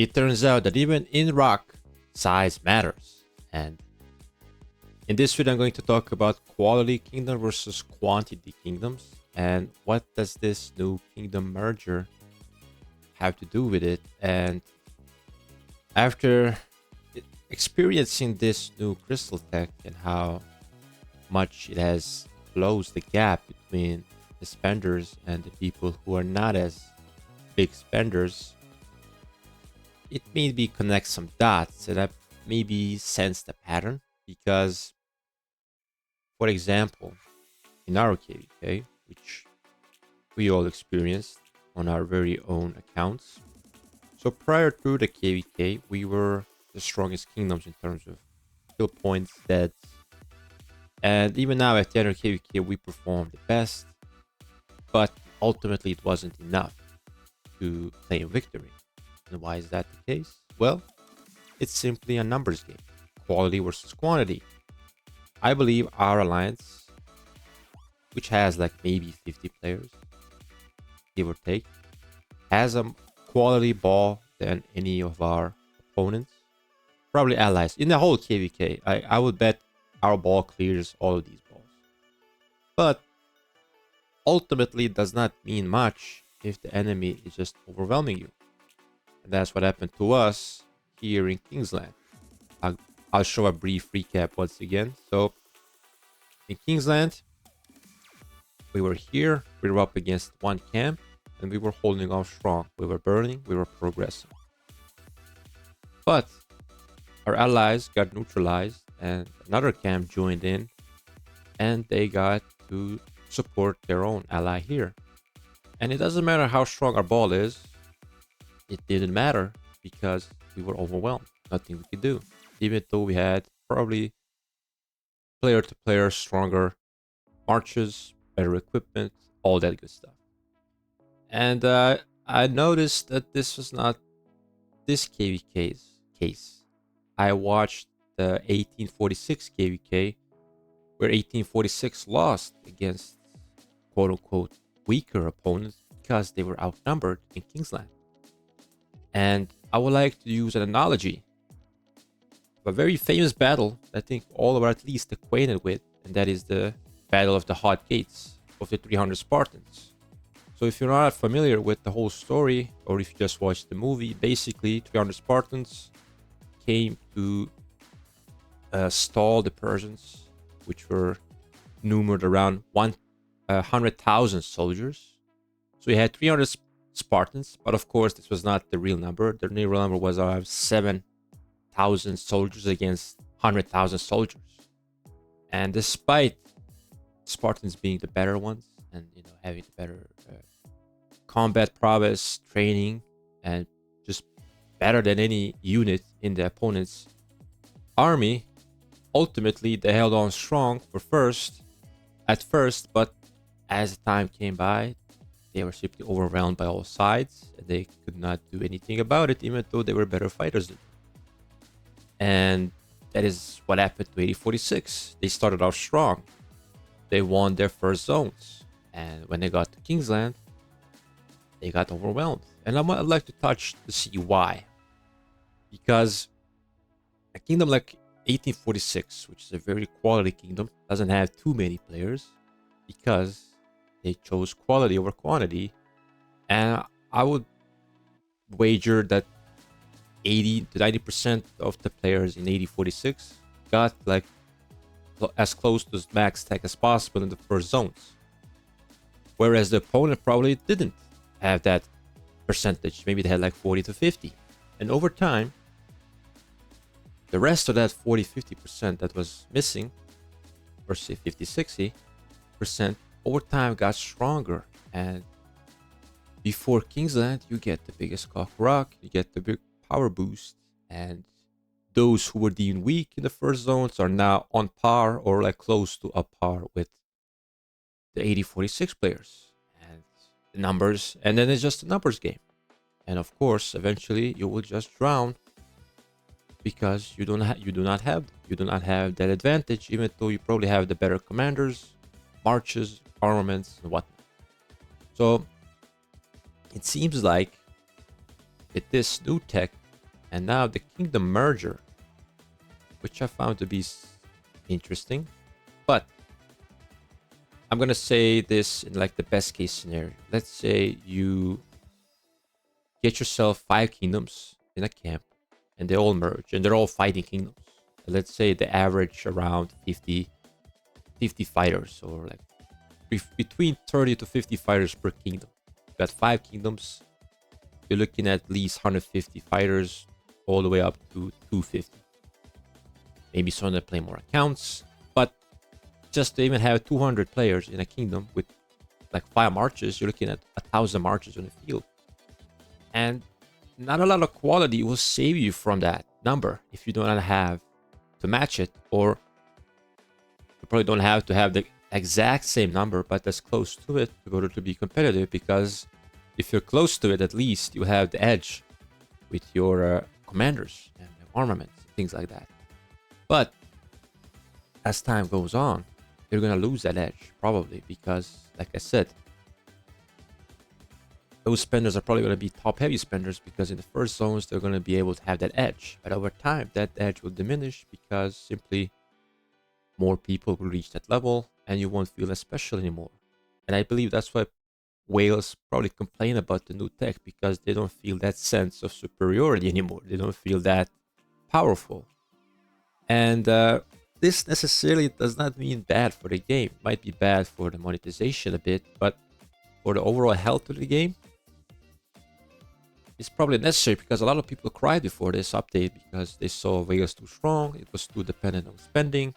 it turns out that even in rock, size matters. And in this video, I'm going to talk about quality kingdom versus quantity kingdoms. And what does this new kingdom merger have to do with it? And after experiencing this new crystal tech and how much it has closed the gap between the spenders and the people who are not as big spenders, it made me connect some dots and I maybe sensed a pattern because, for example, in our KVK, which we all experienced on our very own accounts. So prior to the KVK, we were the strongest kingdoms in terms of kill points, deaths, and even now at the end of KVK, we performed the best, but ultimately it wasn't enough to claim victory. And why is that the case? Well, it's simply a numbers game, quality versus quantity. I believe our alliance, which has like maybe 50 players, give or take, has a quality ball than any of our opponents. Probably allies. In the whole KVK, I would bet our ball clears all of these balls. But ultimately, it does not mean much if the enemy is just overwhelming you. And that's what happened to us here in Kingsland. I'll show a brief recap once again. So, in Kingsland, we were here, we were up against one camp, and we were holding off strong. We were burning, we were progressing. But our allies got neutralized, and another camp joined in, and they got to support their own ally here. And it doesn't matter how strong our ball is, it didn't matter because we were overwhelmed. Nothing we could do. Even though we had probably player to player stronger marches, better equipment, all that good stuff. And I noticed that this was not this KVK's case. I watched the 1846 KVK, where 1846 lost against quote unquote weaker opponents because they were outnumbered in Kingsland. And I would like to use an analogy of a very famous battle that I think all are at least acquainted with, and that is the Battle of the Hot Gates of the 300 Spartans. So if you're not familiar with the whole story, or if you just watched the movie, basically 300 Spartans came to stall the Persians, which were numered around 100,000 soldiers. So you had 300 Spartans, but of course this was not the real number. The real number was around 7,000 soldiers against 100,000 soldiers. And despite Spartans being the better ones and having the better combat prowess, training, and just better than any unit in the opponent's army, ultimately they held on strong at first, but as time came by, they were simply overwhelmed by all sides, and they could not do anything about it, even though they were better fighters than them. And that is what happened to 1846. They started off strong. They won their first zones, and when they got to Kingsland, they got overwhelmed. And I'd like to touch to see why. Because a kingdom like 1846, which is a very quality kingdom, doesn't have too many players because they chose quality over quantity. And I would wager that 80 to 90% of the players in 1846 got like as close to max tech as possible in the first zones. Whereas the opponent probably didn't have that percentage. Maybe they had like 40 to 50. And over time, the rest of that 40-50% that was missing, or say 50-60%, over time got stronger. And before Kingsland, you get the biggest cock rock, you get the big power boost, and those who were deemed weak in the first zones are now on par or like close to a par with the 1846 players. And the numbers, and then it's just a numbers game. And of course, eventually you will just drown because you do not have that advantage, even though you probably have the better commanders, marches, armaments, and whatnot. So it seems like with this new tech, And now the kingdom merger, which I found to be interesting. But I'm gonna say this in like the best case scenario. Let's say you get yourself 5 kingdoms in a camp, and they all merge, and they're all fighting kingdoms. Let's say the average around 50 fighters, or like between 30 to 50 fighters per kingdom. You got 5 kingdoms. You're looking at least 150 fighters, all the way up to 250. Maybe some that play more accounts, but just to even have 200 players in a kingdom with like 5 marches, you're looking at 1,000 marches on the field. And not a lot of quality will save you from that number if you don't have to match it, or you probably don't have to have the exact same number, but as close to it in order to be competitive. Because if you're close to it, at least you have the edge with your commanders and armaments, things like that. But as time goes on, you're gonna lose that edge probably, because, like I said, those spenders are probably going to be top heavy spenders, because in the first zones they're going to be able to have that edge. But over time, that edge will diminish, because simply more people will reach that level and you won't feel as special anymore. And I believe that's why whales probably complain about the new tech, because they don't feel that sense of superiority anymore. They don't feel that powerful. And this necessarily does not mean bad for the game. It might be bad for the monetization a bit, but for the overall health of the game, it's probably necessary, because a lot of people cried before this update because they saw Vegas too strong, it was too dependent on spending,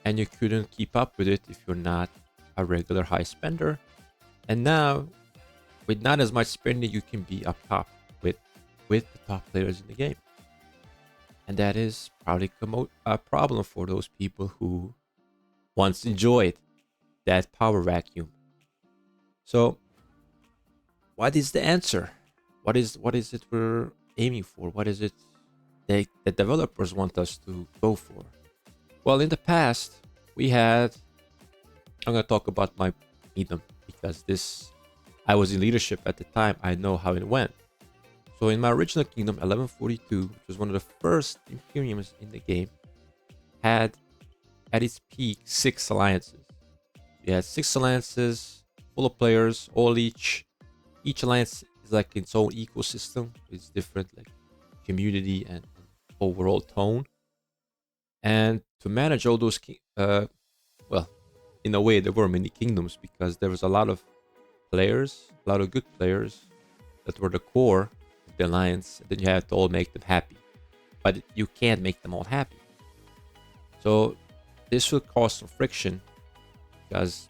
and you couldn't keep up with it if you're not a regular high spender. And now, with not as much spending, you can be up top with the top players in the game. And that is probably a problem for those people who once enjoyed that power vacuum. So, what is the answer? What is it we're aiming for? What is it the developers want us to go for? Well, in the past, we had... I'm going to talk about my kingdom, because I was in leadership at the time. I know how it went. So in my original kingdom, 1142, which was one of the first Imperiums in the game, had at its peak 6 alliances. You had 6 alliances, full of players, all each alliance is like its own ecosystem. It's different, like community and overall tone. And to manage all those, well, in a way, there were many kingdoms, because there was a lot of players, a lot of good players that were the core of the alliance. And then you have to all make them happy, but you can't make them all happy. So this will cause some friction, because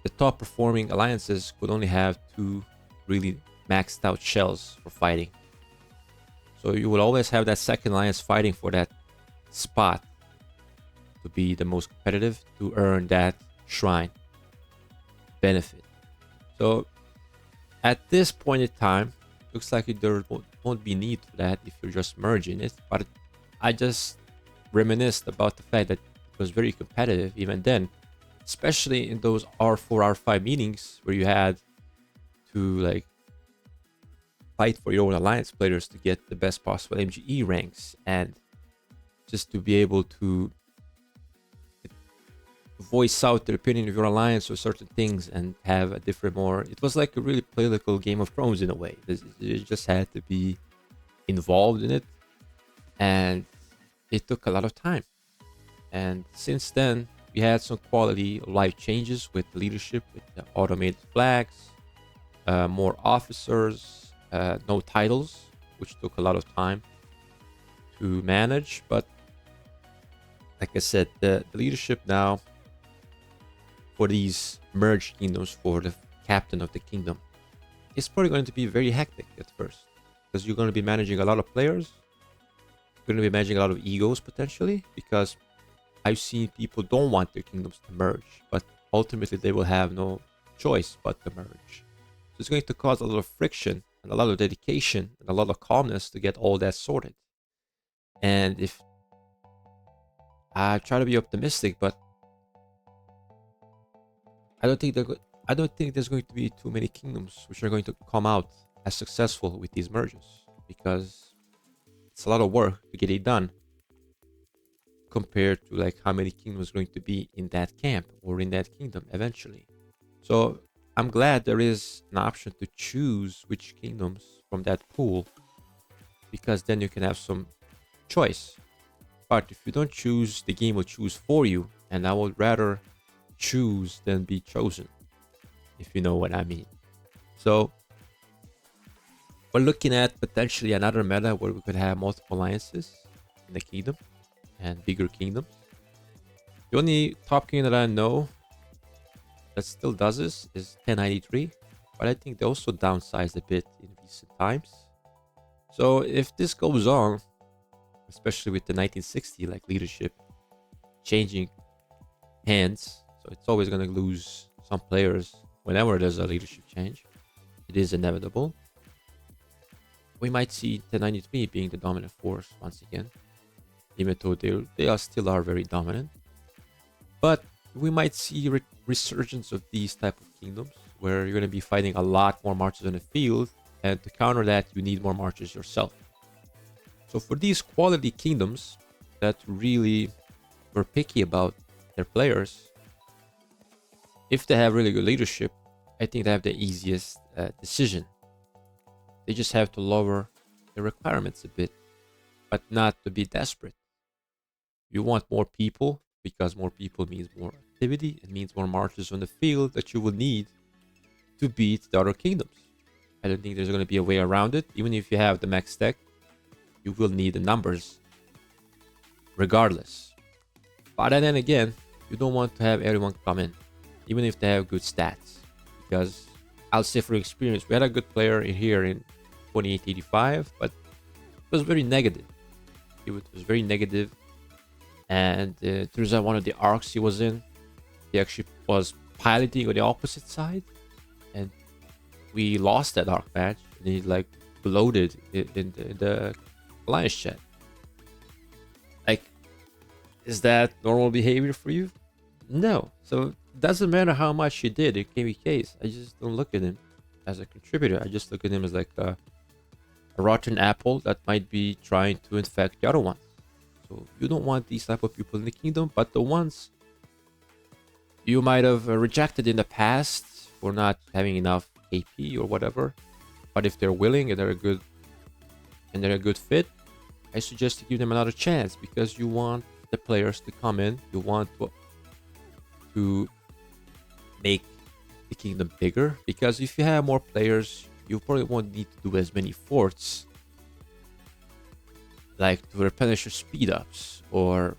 the top performing alliances could only have 2 really maxed out shells for fighting. So you will always have that second alliance fighting for that spot to be the most competitive, to earn that shrine benefit. So at this point in time, looks like there won't be need for that if you're just merging it. But I just reminisced about the fact that it was very competitive even then, especially in those R4, R5 meetings where you had to like fight for your own alliance players to get the best possible MGE ranks, and just to be able to voice out their opinion of your alliance or certain things and have a different, more... It was like a really political Game of Thrones in a way. You just had to be involved in it, and it took a lot of time. And since then, we had some quality of life changes with leadership, with the automated flags, more officers, no titles, which took a lot of time to manage. But like I said, the leadership now for these merged kingdoms, for the captain of the kingdom, is probably going to be very hectic at first, because you're going to be managing a lot of players. You're going to be managing a lot of egos potentially, because I've seen people don't want their kingdoms to merge, but ultimately they will have no choice but to merge. So it's going to cause a lot of friction and a lot of dedication and a lot of calmness to get all that sorted. And if I try to be optimistic, but I don't think there's going to be too many kingdoms which are going to come out as successful with these merges. because it's a lot of work to get it done compared to like how many kingdoms going to be in that camp or in that kingdom eventually. So I'm glad there is an option to choose which kingdoms from that pool, because then you can have some choice. But if you don't choose, the game will choose for you, and I would rather choose than be chosen, if you know what I mean. So we're looking at potentially another meta where we could have multiple alliances in the kingdom and bigger kingdoms. The only top king that I know that still does this is 1093, but I think they also downsized a bit in recent times. So if this goes on, especially with the 1960 like leadership changing hands, so it's always going to lose some players whenever there's a leadership change. It is inevitable. We might see 1093 being the dominant force once again, even though they are still are very dominant. But we might see resurgence of these type of kingdoms where you're going to be fighting a lot more marches on the field, and to counter that, you need more marches yourself. So for these quality kingdoms that really were picky about their players, if they have really good leadership, I think they have the easiest decision. They just have to lower the requirements a bit, but not to be desperate. You want more people, because more people means more activity. It means more marches on the field that you will need to beat the other kingdoms. I don't think there's going to be a way around it. Even if you have the max tech, you will need the numbers regardless. But then again, you don't want to have everyone come in, even if they have good stats. Because I'll say for experience, we had a good player in here in 2885, but it was very negative. It was very negative. And turns out one of the arcs he was in, he actually was piloting on the opposite side. And we lost that arc match. And he like bloated in the alliance chat. Like, is that normal behavior for you? No. So it doesn't matter how much he did in KVKs. I just don't look at him as a contributor. I just look at him as like a rotten apple that might be trying to infect the other one. So you don't want these type of people in the kingdom, but the ones you might have rejected in the past for not having enough AP or whatever. But if they're willing and they're a good fit, I suggest to give them another chance, because you want the players to come in. You want to make the kingdom bigger, because if you have more players, you probably won't need to do as many forts, like to replenish your speed ups, or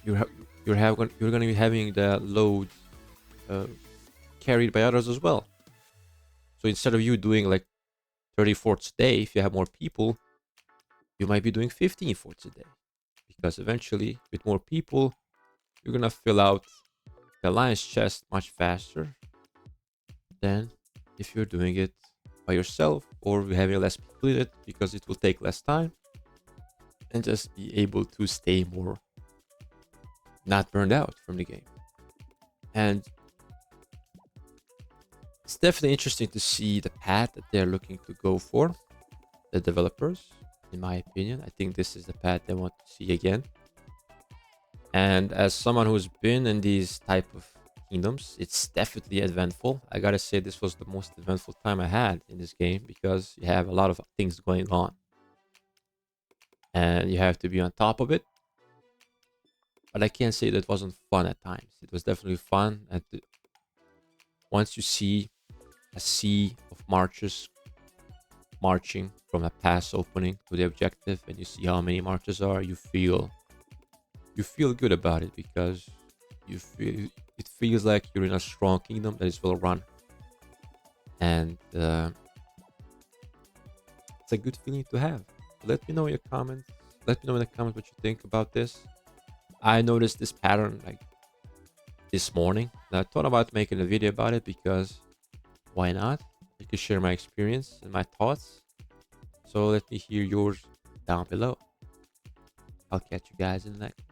you're going to be having the load carried by others as well. So instead of you doing like 30 forts a day, if you have more people, you might be doing 15 forts a day, because eventually with more people, you're going to fill out the alliance chest much faster than if you're doing it by yourself, or having less people in it, because it will take less time, and just be able to stay more not burned out from the game. And it's definitely interesting to see the path that they're looking to go for, the developers. In my opinion, I think this is the path they want to see again. And as someone who's been in these type of kingdoms, it's definitely eventful. I gotta say, this was the most eventful time I had in this game, because you have a lot of things going on and you have to be on top of it. But I can't say that it wasn't fun at times. It was definitely fun. And once you see a sea of marches marching from a pass opening to the objective, and you see how many marches are, you feel good about it, because it feels like you're in a strong kingdom that is well run, and it's a good feeling to have. Let me know in your comments. Let me know in the comments what you think about this. I noticed this pattern like this morning, and I thought about making a video about it, because why not? I could share my experience and my thoughts. So let me hear yours down below. I'll catch you guys in the next.